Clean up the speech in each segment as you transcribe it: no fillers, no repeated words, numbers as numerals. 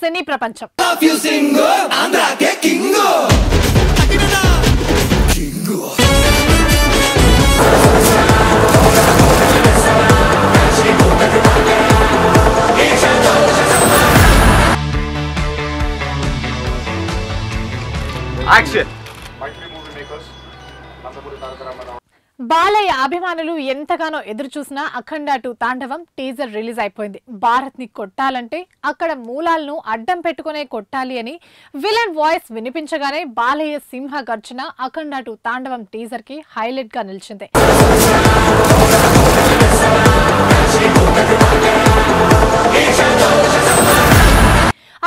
సినీ ప్రపంచం. బాలయ్య అభిమానులు ఎంతగానో ఎదురు చూసినా అఖండ 2 తాండవం టీజర్ రిలీజ్ అయిపోయింది. భారత్ ని కొట్టాలంటే అక్కడ మూలాలను అడ్డం పెట్టుకునే కొట్టాలి అని విలన్ వాయిస్ వినిపించగానే బాలయ్య సింహ గర్జన అఖండ 2 తాండవం టీజర్ కి హైలైట్ గా నిలిచింది.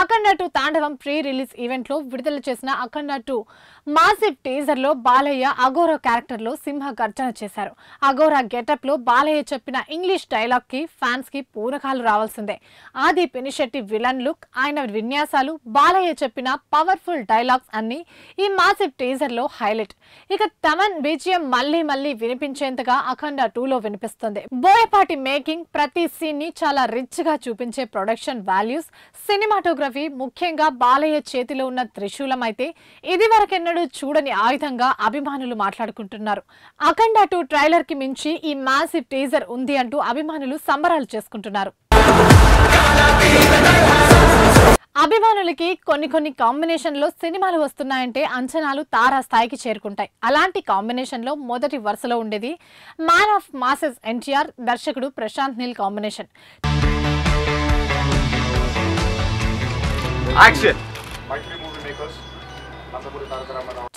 అఖండ 2 తాండవం ప్రీ రిలీజ్ ఈవెంట్ లో విడుదల చేసిన అఖండ 2 మాసివ్ టీజర్ లో బాలయ్య అఘోరా క్యారెక్టర్ లో సింహ గర్జన చేశారు. అఘోరా గెటప్ లో బాలయ్య చెప్పిన ఇంగ్లీష్ డైలాగ్ కి ఫ్యాన్స్ కి పూనకాలు రావాల్సిందే. ఆది పినిశెట్టి విలన్ లుక్, ఆయన విన్యాసాలు, బాలయ్య చెప్పిన పవర్ఫుల్ డైలాగ్స్ అన్ని ఈ మాసివ్ టీజర్ లో హైలైట్. ఇక తమన్ బీజిఎం మళ్లీ మళ్లీ వినిపించేంతగా అఖండ 2 లో వినిపిస్తుంది. బోయపాటి మేకింగ్, ప్రతి సీన్ ని చాలా రిచ్ గా చూపించే ప్రొడక్షన్ వాల్యూస్, సినిమాటోగ్రఫీ, ముఖ్యంగా బాలయ్య చేతిలో ఉన్న త్రిశూలం అయితే ఇది వరకెన్నడూ చూడని ఆయుధంగా అభిమానులు మాట్లాడుకుంటున్నారు. అఖండ 2 ట్రైలర్ కి మించి ఈ మాసివ్ టీజర్ ఉంది అంటూ అభిమానులు సంబరాలు చేసుకుంటున్నారు. అభిమానులకి కొన్ని కాంబినేషన్ లో సినిమాలు వస్తున్నాయంటే అంచనాలు తారా స్థాయికి చేరుకుంటాయి. అలాంటి కాంబినేషన్ లో మొదటి వరుసలో ఉండేది మ్యాన్ ఆఫ్ మాసెస్ ఎన్టీఆర్, దర్శకుడు ప్రశాంత్ నీల్ కాంబినేషన్.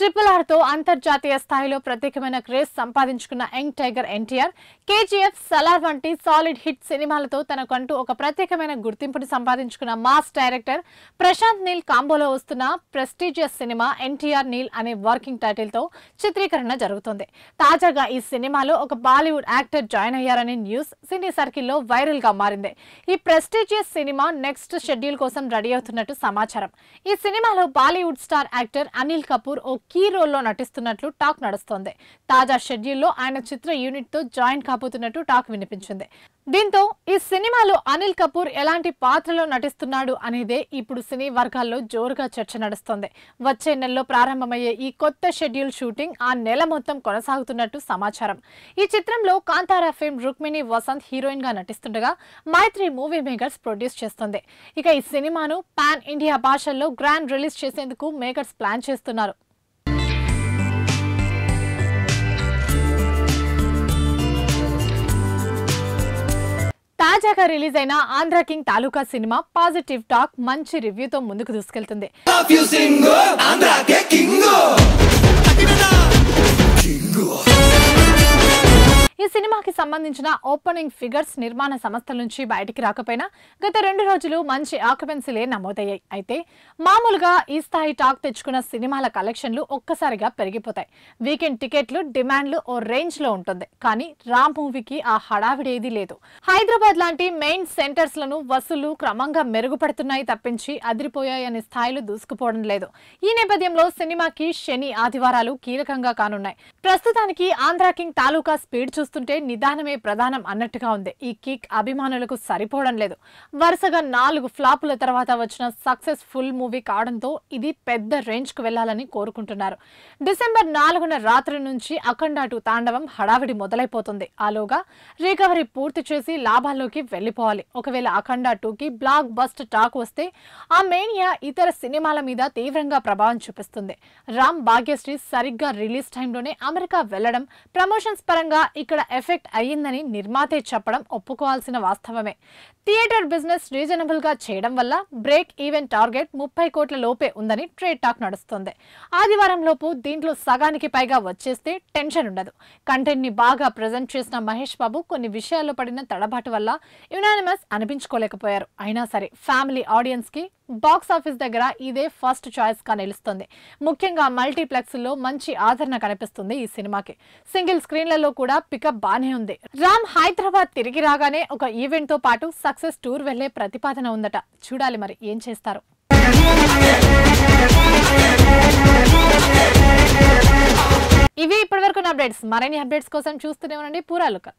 RRR తో అంతర్జాతీయ స్థాయిలో ప్రత్యేకమైన క్రేజ్ సంపాదించుకున్న young tiger NTR, KGF, Salaar వంటి సాలిడ్ హిట్ సినిమాలతో తనకంటూ ఒక ప్రత్యేకమైన గుర్తింపుని సంపాదించుకున్న మాస్ డైరెక్టర్ ప్రశాంత్ నీల్ కాంబోలో వస్తున్న ప్రెస్టీజియస్ సినిమా ఎన్టీఆర్ నీల్ అనే వర్కింగ్ టైటిల్ తో చిత్రీకరణ జరుగుతుంది. తాజాగా ఈ సినిమాలో ఒక బాలీవుడ్ యాక్టర్ జాయిన్ అయ్యారనే న్యూస్ సినీ సర్కిల్లో వైరల్ గా మారింది. ఈ ప్రెస్టీజియస్ సినిమా నెక్స్ట్ షెడ్యూల్ కోసం రెడీ అవుతున్నట్టు సమాచారం. ఈ సినిమాలో బాలీవుడ్ స్టార్ యాక్టర్ అనిల్ కపూర్ ఓ కీ రోల్లో నటిస్తున్నట్లు టాక్ నడుస్తోంది. తాజా షెడ్యూల్లో ఆయన చిత్ర యూనిట్ తో జాయిన్ కాబోతున్నట్టు టాక్ వినిపించింది. దీంతో ఈ సినిమాలో అనిల్ కపూర్ ఎలాంటి పాత్రలో నటిస్తున్నాడు అనేదే ఇప్పుడు సినీ వర్గాల్లో జోరుగా చర్చ నడుస్తోంది. వచ్చే నెలలో ప్రారంభమయ్యే ఈ కొత్త షెడ్యూల్ షూటింగ్ ఆ నెల మొత్తం కొనసాగుతున్నట్టు సమాచారం. ఈ చిత్రంలో కాంతారా ఫేమ్ రుక్మిణి వసంత్ హీరోయిన్ గా నటిస్తుండగా మైత్రి మూవీ మేకర్స్ ప్రొడ్యూస్ చేస్తుంది. ఇక ఈ సినిమాను పాన్ ఇండియా భాషల్లో గ్రాండ్ రిలీజ్ చేసేందుకు మేకర్స్ ప్లాన్ చేస్తున్నారు. తాజాగా రిలీజ్ అయిన ఆంధ్ర కింగ్ తాలూకా సినిమా పాజిటివ్ టాక్, మంచి రివ్యూతో ముందుకు దూసుకెళ్తుంది. ఈ సినిమాకి సంబంధించిన ఓపెనింగ్ ఫిగర్స్ నిర్మాణ సంస్థల నుంచి బయటికి రాకపోయినా గత 2 రోజులు మంచి ఆక్యుపెన్సీలే నమోదయ్యాయి. అయితే మామూలుగా ఈ స్థాయి టాక్ తెచ్చుకున్న సినిమాల కలెక్షన్లు ఒక్కసారిగా పెరిగిపోతాయి. వీకెండ్ టికెట్లు డిమాండ్లు ఓ రేంజ్ లో ఉంటుంది. కానీ రామ్ మూవీకి ఆ హడావిడేది లేదు. హైదరాబాద్ లాంటి మెయిన్ సెంటర్స్ లను వసూళ్లు క్రమంగా మెరుగుపడుతున్నాయి తప్పించి అదిరిపోయాయనే స్థాయిలో దూసుకుపోవడం లేదు. ఈ నేపథ్యంలో సినిమాకి శని, ఆదివారాలు కీలకంగా కానున్నాయి. ప్రస్తుతానికి ఆంధ్ర కింగ్ తాలూకా స్పీడ్ చూస్తుంటే నిదానమే ప్రధానం అన్నట్టుగా ఉంది. ఈ కిక్ అభిమానులకు సరిపోవడం లేదు. వరుసగా 4 ఫ్లాపుల తర్వాత వచ్చిన సక్సెస్ ఫుల్ మూవీ కావడంతో ఇది పెద్ద రేంజ్ కు వెళ్లాలని కోరుకుంటున్నారు. డిసెంబర్ 4న రాత్రి నుంచి అఖండ 2 తాండవం హడావిడి మొదలైపోతుంది. ఆలోగా రికవరీ పూర్తి చేసి లాభాల్లోకి వెళ్లిపోవాలి. ఒకవేళ అఖండ 2కి బ్లాక్ బస్ట్ టాక్ వస్తే ఆ మేనియా ఇతర సినిమాల మీద తీవ్రంగా ప్రభావం చూపిస్తుంది. రామ్, భాగ్యశ్రీ సరిగ్గా రిలీజ్ టైంలోనే అమెరికా వెళ్లడం ప్రమోషన్స్ పరంగా ఇక్కడ ఎఫెక్ట్ అయ్యిందని నిర్మాతే చెప్పడం ఒప్పుకోవాల్సిన వాస్తవమే. థియేటర్ బిజినెస్ రీజనబుల్ గా చేయడం వల్ల బ్రేక్ ఈవెన్ టార్గెట్ 30 కోట్ల లోపే ఉందని ట్రేడ్ టాక్ నడుస్తుంది. ఆదివారం లోపు దీంట్లో సగానికి పైగా వచ్చేస్తే టెన్షన్ ఉండదు. కంటెంట్ ని బాగా ప్రెజెంట్ చేసిన మహేష్ బాబు కొన్ని విషయాల్లో పడిన తడబాటు వల్ల యునానిమస్ అనిపించుకోలేకపోయారు. అయినా సరే ఫ్యామిలీ ఆడియన్స్ కి బాక్స్ ఆఫీస్ దగ్గర ఇదే ఫస్ట్ చాయిస్ గా నిలుస్తుంది. ముఖ్యంగా మల్టీప్లెక్స్ లో మంచి ఆదరణ కనిపిస్తుంది ఈ సినిమాకి. సింగిల్ స్క్రీన్లలో కూడా పికప్ బానే ఉంది. రామ్ హైదరాబాద్ తిరిగి రాగానే ఒక ఈవెంట్ తో పాటు సక్సెస్ టూర్ వెళ్లే ప్రతిపాదన ఉందట. చూడాలి మరి ఏం చేస్తారు. ఇవి ఇప్పటివరకు అప్డేట్స్. మరిన్ని అప్డేట్స్ కోసం చూస్తూనే ఉండండి పూరా లుక్.